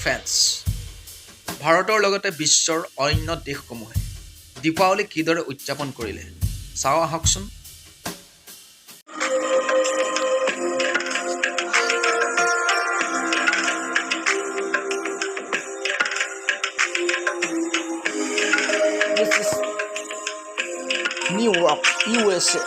Friends, ভাৰতৰ লগতে বিশ্বৰ অন্য দেশসমূহে দীপাৱলী কিদৰে উদযাপন কৰিলে চাওঁ আহকচোন। This is New York, USA.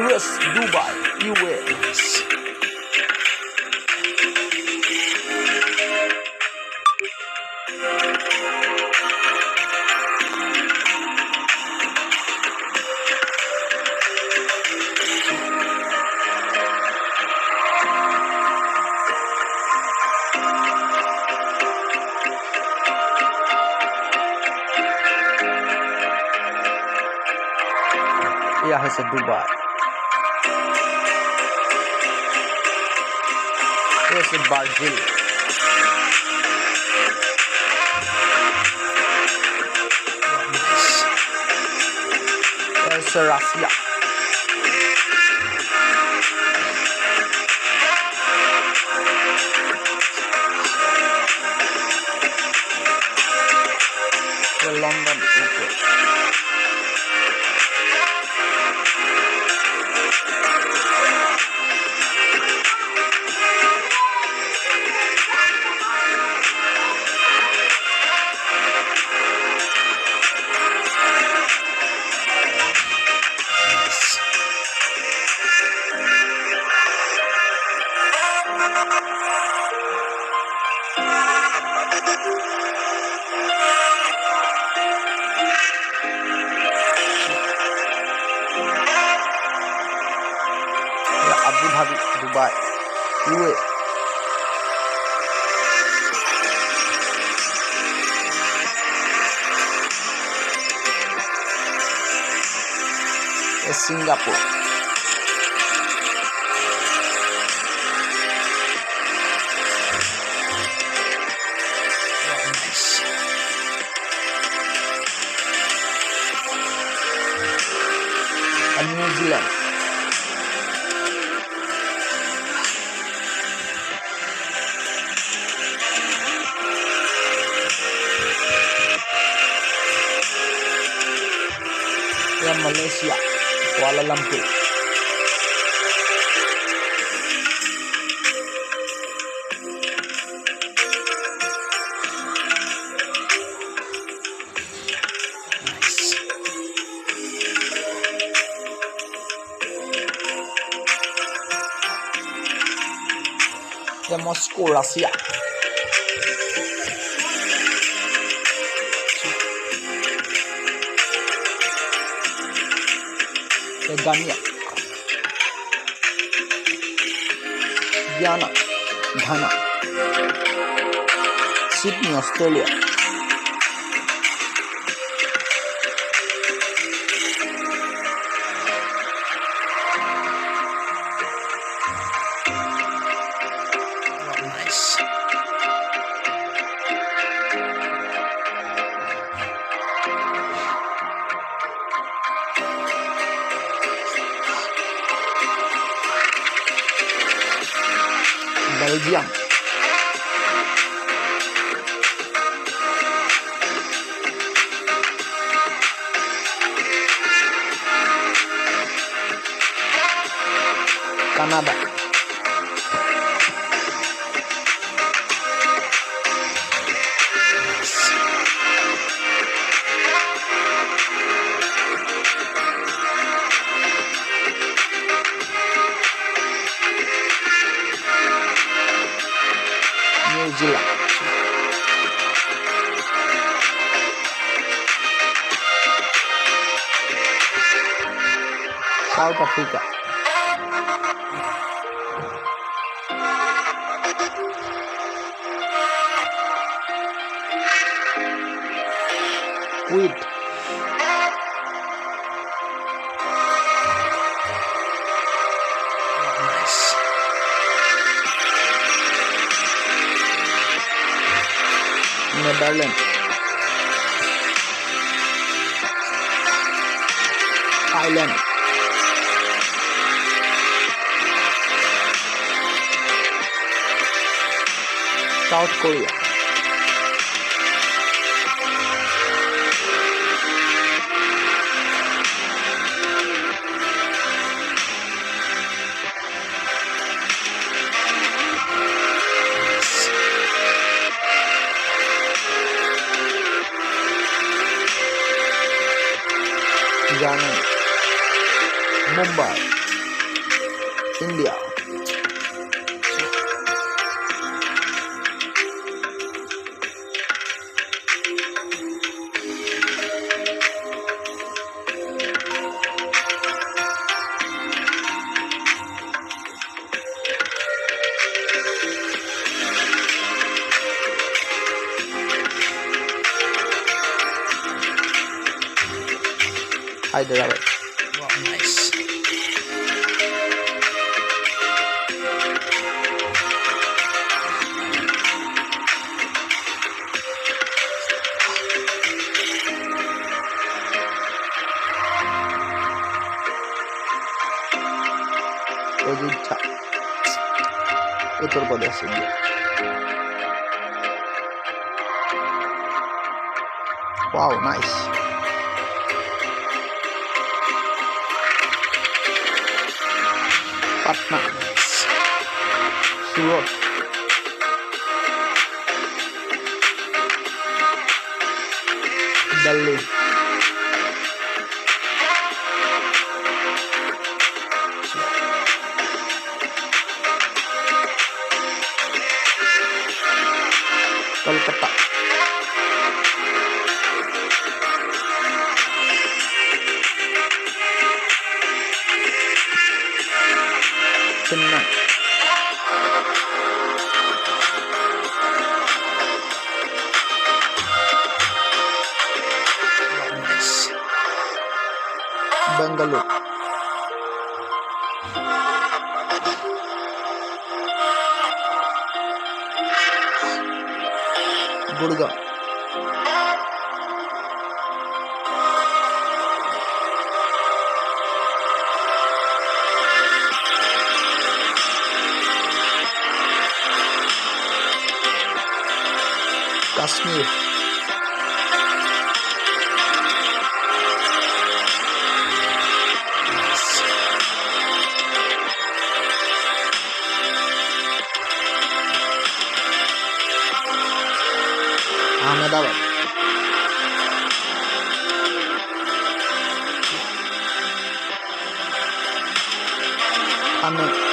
US, Dubai, US. এয়া হৈছে ডুবাই। এয়া হৈছে ব্ৰাজিল। এয়া হৈছে Russia. London, UK. Abu Dhabi, Dubai, UAE. Singapore. New Zealand. Malaysia, Kuala Lumpur. Moscow, Russia. Ghana, Ghana, Sydney, Australia. Nice. Belgium. Canada. New Zealand. South Africa. Kuwait. Nice. Netherlands. Thailand, South Korea, Germany, Mumbai, India, Hyderabad, Wow, nice. Odisha, Uttar Pradesh, India. Wow, nice. Patna, Surat, Delhi, Kolkata, Chennai, Wow, nice. Bangalore, Gurgaon, Kashmir, Nice. Ahmedabad, Thane,